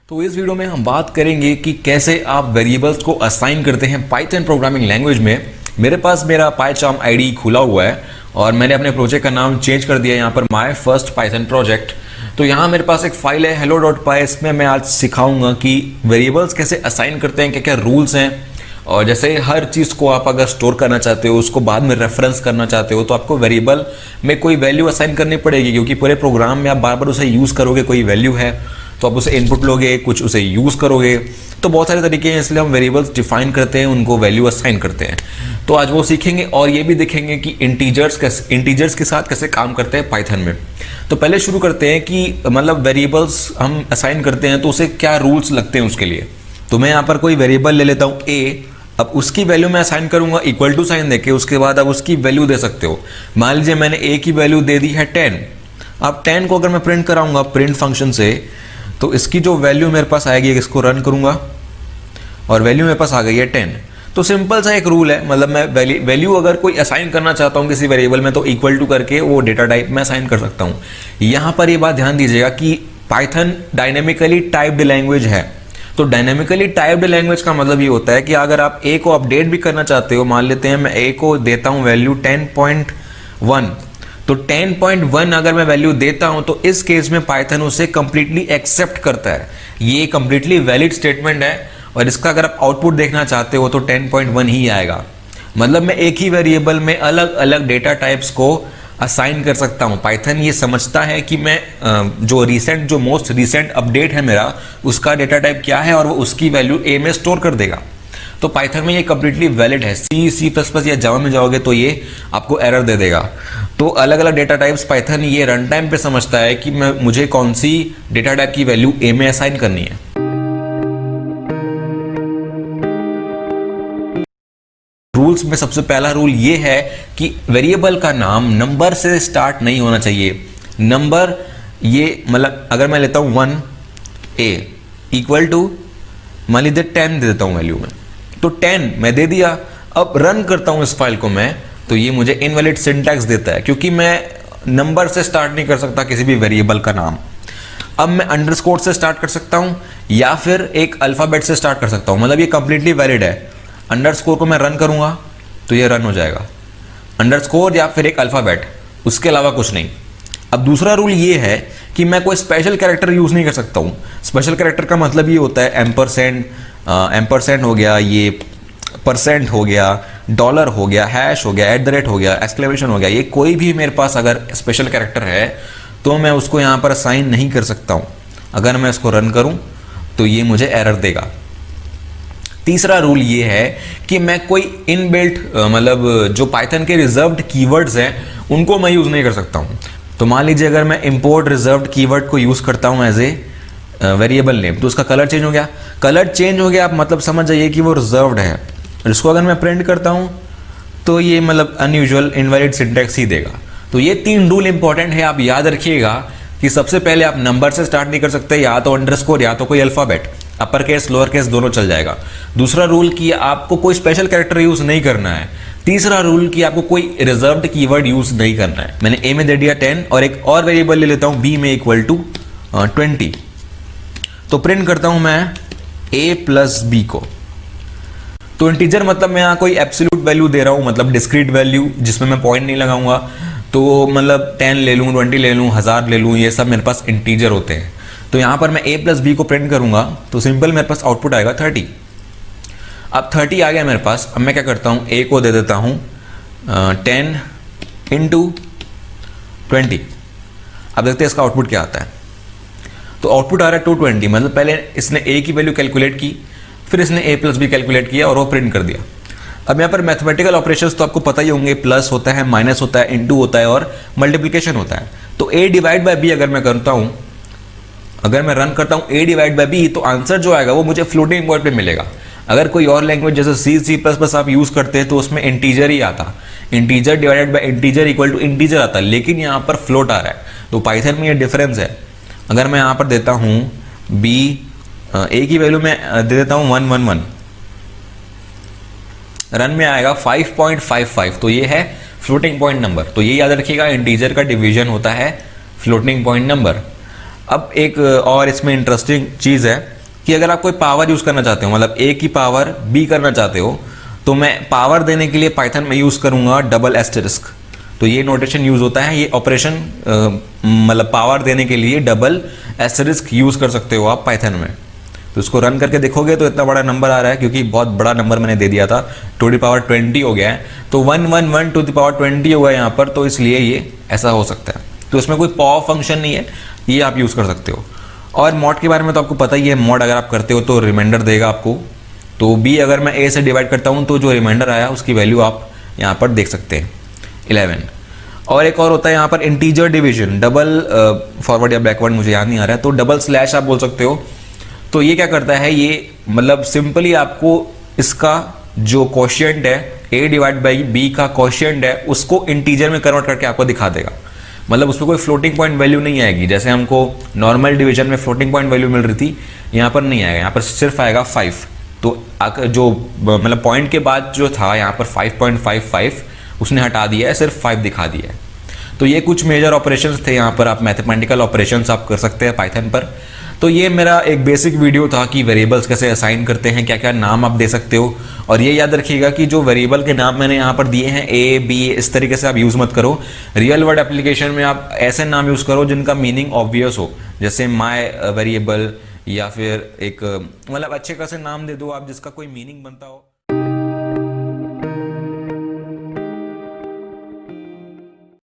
तो इस वीडियो में हम बात करेंगे कि कैसे आप वेरिएबल्स को असाइन करते हैं पाइथन प्रोग्रामिंग लैंग्वेज में। मेरे पास मेरा पाइचार्म आईडी खुला हुआ है और मैंने अपने प्रोजेक्ट का नाम चेंज कर दिया यहाँ पर माय फर्स्ट पाइथन प्रोजेक्ट। तो यहाँ मेरे पास एक फाइल है hello.py। इसमें मैं आज सिखाऊंगा कि वेरिएबल्स कैसे असाइन करते हैं, क्या क्या रूल्स हैं। और जैसे हर चीज़ को आप अगर स्टोर करना चाहते हो, उसको बाद में रेफरेंस करना चाहते हो, तो आपको वेरिएबल में कोई वैल्यू असाइन करनी पड़ेगी, क्योंकि पूरे प्रोग्राम में आप बार बार उसे यूज़ करोगे। कोई वैल्यू है तो आप उसे इनपुट लोगे, कुछ उसे यूज़ करोगे, तो बहुत सारे तरीके हैं। इसलिए हम वेरिएबल्स डिफाइन करते हैं, उनको वैल्यू असाइन करते हैं। तो आज वो सीखेंगे और ये भी देखेंगे कि इंटीजर्स के साथ कैसे काम करते हैं पाइथन में। तो पहले शुरू करते हैं कि मतलब वेरिएबल्स हम असाइन करते हैं तो उसे क्या रूल्स लगते हैं उसके लिए। तो मैं यहाँ पर कोई वेरिएबल ले लेता हूँ ए। अब उसकी वैल्यू मैं असाइन करूंगा इक्वल टू साइन देके। उसके बाद अब उसकी वैल्यू दे सकते हो। मान लीजिए मैंने ए की वैल्यू दे दी है 10। अब 10 को अगर मैं प्रिंट कराऊंगा प्रिंट फंक्शन से, तो इसकी जो वैल्यू मेरे पास आएगी, इसको रन करूंगा और वैल्यू मेरे पास आ गई है 10। तो सिंपल सा एक रूल है, मतलब मैं वैल्यू अगर कोई असाइन करना चाहता हूं किसी वेरिएबल में तो इक्वल टू करके वो डेटा टाइप में असाइन कर सकता हूं। यहां पर ये बात ध्यान दीजिएगा कि पाइथन डायनेमिकली टाइप्ड लैंग्वेज है। तो डायनेमिकली टाइप्ड लैंग्वेज का मतलब ये होता है कि अगर आप ए को अपडेट भी करना चाहते हो, मान लेते हैं मैं ए को देता हूं वैल्यू 10.1, तो 10.1 अगर मैं वैल्यू देता हूं तो इस केस में पाइथन उसे कंप्लीटली एक्सेप्ट करता है। ये कंप्लीटली वैलिड स्टेटमेंट है और इसका अगर आप आउटपुट देखना चाहते हो तो 10.1 ही आएगा। मतलब मैं एक ही वेरिएबल में अलग अलग डेटा टाइप्स को असाइन कर सकता हूं। पाइथन ये समझता है कि मैं जो मोस्ट रिसेंट अपडेट है मेरा, उसका डेटा टाइप क्या है और वो उसकी वैल्यू ए में स्टोर कर देगा। तो पाइथन में ये कंप्लीटली वैलिड है। C++ या जावा में जाओगे तो ये आपको एरर दे देगा। तो अलग अलग डेटा टाइप्स पाइथन ये रन टाइम पे समझता है कि मुझे कौन सी डेटा टाइप की वैल्यू ए में असाइन करनी है। रूल्स में सबसे पहला रूल ये है कि वेरिएबल का नाम नंबर से स्टार्ट नहीं होना चाहिए। नंबर ये मतलब अगर मैं लेता हूं 1a इक्वल टू मान लीजिए 10 दे देता हूं वैल्यू में, तो 10 मैं दे दिया। अब रन करता हूं इस फाइल को मैं, तो ये मुझे इनवैलिड सिंटैक्स देता है, क्योंकि मैं नंबर से स्टार्ट नहीं कर सकता किसी भी वेरिएबल का नाम। अब मैं अंडरस्कोर से स्टार्ट कर सकता हूं या फिर एक अल्फाबेट से स्टार्ट कर सकता हूं, मतलब ये कंप्लीटली वैलिड है। अंडरस्कोर को मैं रन करूंगा तो ये रन हो जाएगा, अंडरस्कोर या फिर एक अल्फाबेट, उसके अलावा कुछ नहीं। अब दूसरा रूल ये है कि मैं कोई स्पेशल कैरेक्टर यूज नहीं कर सकता हूं। स्पेशल कैरेक्टर का मतलब ये होता है एम्परसेंड हो गया, ये परसेंट हो गया, डॉलर हो गया, हैश हो गया, @ हो गया, एक्सक्लेमेशन हो गया। ये कोई भी मेरे पास अगर स्पेशल कैरेक्टर है तो मैं उसको यहाँ पर असाइन नहीं कर सकता हूँ। अगर मैं इसको रन करूँ तो ये मुझे एरर देगा। तीसरा रूल ये है कि मैं कोई इनबिल्ट मतलब जो पाइथन के रिजर्व्ड कीवर्ड्स हैं उनको मैं यूज़ नहीं कर सकता हूँ। तो मान लीजिए अगर मैं इंपोर्ट रिजर्व्ड कीवर्ड को यूज़ करता हूँ एज ए वेरिएबल नेम, तो उसका कलर चेंज हो गया। कलर चेंज हो गया, आप मतलब समझ जाइए कि वो रिजर्व्ड है। इसको अगर मैं प्रिंट करता हूँ तो ये मतलब अनयूजुअल इनवैलिड सिंटैक्स ही देगा। तो ये 3 रूल इंपॉर्टेंट है, आप याद रखिएगा कि सबसे पहले आप नंबर से स्टार्ट नहीं कर सकते, या तो अंडरस्कोर या तो कोई alphabet, upper case lower case दोनों चल जाएगा। दूसरा रूल कि आपको कोई स्पेशल कैरेक्टर यूज नहीं करना है। तीसरा रूल कि आपको कोई रिजर्व्ड कीवर्ड यूज नहीं करना है। मैंने ए में दे दिया 10 और एक और वेरिएबल ले लेता हूं बी में इक्वल टू 20। तो प्रिंट करता हूं मैं a प्लस बी को। तो इंटीजर मतलब मैं यहां कोई एब्सोल्यूट वैल्यू दे रहा हूं, मतलब डिस्क्रीट वैल्यू जिसमें मैं पॉइंट नहीं लगाऊंगा। तो मतलब 10 ले लूं, 20 ले लूं, 1000 ले लूं, ये सब मेरे पास इंटीजर होते हैं। तो यहां पर मैं a प्लस बी को प्रिंट करूंगा तो सिंपल मेरे पास आउटपुट आएगा 30। अब 30 आ गया मेरे पास। अब मैं क्या करता हूं, a को दे देता हूं 10 इंटू 20। अब देखते हैं इसका आउटपुट क्या आता है। तो आउटपुट आ रहा है 220, मतलब पहले इसने a की वैल्यू कैलकुलेट की, फिर इसने a प्लस बी कैलकुलेट किया और वो प्रिंट कर दिया। अब यहाँ पर मैथमेटिकल ऑपरेशंस तो आपको पता ही होंगे, प्लस होता है, माइनस होता है, इंटू होता है और मल्टीप्लिकेशन होता है। तो a डिवाइड बाय b अगर मैं करता हूं, अगर मैं रन करता हूं a डिवाइड बाय b, तो आंसर जो आएगा वो मुझे फ्लोटिंग पॉइंट पे मिलेगा। अगर कोई और लैंग्वेज जैसे C++ आप यूज करते हैं तो उसमें इंटीजर ही आता, integer divided by integer equal to integer आता, लेकिन यहाँ पर फ्लोट आ रहा है। तो पाइथन में ये डिफरेंस है। अगर मैं यहाँ पर देता हूँ b, a की वैल्यू में दे देता हूँ 111, रन में आएगा 5.55, तो ये है फ्लोटिंग पॉइंट नंबर। तो ये याद रखिएगा, इंटीजर का डिवीजन होता है फ्लोटिंग पॉइंट नंबर। अब एक और इसमें इंटरेस्टिंग चीज़ है कि अगर आप कोई पावर यूज करना चाहते हो, मतलब a की पावर b करना चाहते हो, तो मैं पावर देने के लिए पाइथन में यूज करूंगा डबल एस्टेरिस्क। तो ये नोटेशन यूज होता है, ये ऑपरेशन मतलब पावर देने के लिए डबल एस्टेरिस्क यूज कर सकते हो आप पाइथन में। तो इसको रन करके देखोगे तो इतना बड़ा नंबर आ रहा है, क्योंकि बहुत बड़ा नंबर मैंने दे दिया था, टू द पावर 20 हो गया है, तो 111 टू द पावर 20 होगा यहाँ पर, तो इसलिए ये ऐसा हो सकता है। तो इसमें कोई पॉव फंक्शन नहीं है, ये आप यूज कर सकते हो। और मॉड के बारे में तो आपको पता ही है, मॉड अगर आप करते हो तो रिमाइंडर देगा आपको। तो b अगर मैं a से डिवाइड करता हूँ तो जो रिमाइंडर आया उसकी वैल्यू आप यहाँ पर देख सकते हैं 11। और एक और होता है यहाँ पर इंटीजर डिवीजन, डबल फॉरवर्ड या बैकवर्ड मुझे याद नहीं आ रहा है, तो डबल स्लैश आप बोल सकते हो। तो ये क्या करता है, ये मतलब सिंपली आपको इसका जो क्वोशिएंट है a डिवाइड बाई b का क्वोशिएंट है उसको इंटीजर में कन्वर्ट करके आपको दिखा देगा। मतलब उसमें कोई फ्लोटिंग पॉइंट वैल्यू नहीं आएगी, जैसे हमको नॉर्मल डिवीजन में फ्लोटिंग पॉइंट वैल्यू मिल रही थी, यहाँ पर नहीं आएगा, यहाँ पर सिर्फ आएगा 5। तो जो मतलब पॉइंट के बाद जो था यहाँ पर 5.55 उसने हटा दिया है, सिर्फ 5 दिखा दिया है। तो ये कुछ मेजर ऑपरेशंस थे, यहाँ पर आप मैथमेटिकल ऑपरेशंस आप कर सकते हैं पाइथन पर। तो ये मेरा एक बेसिक वीडियो था कि वेरिएबल्स कैसे असाइन करते हैं, क्या क्या नाम आप दे सकते हो। और ये याद रखिएगा कि जो वेरिएबल के नाम मैंने यहाँ पर दिए हैं a b, इस तरीके से आप यूज़ मत करो। रियल वर्ड एप्लीकेशन में आप ऐसे नाम यूज़ करो जिनका मीनिंग ऑब्वियस हो, जैसे माई वेरिएबल, या फिर एक मतलब अच्छे खासे नाम दे दो आप जिसका कोई मीनिंग बनता हो।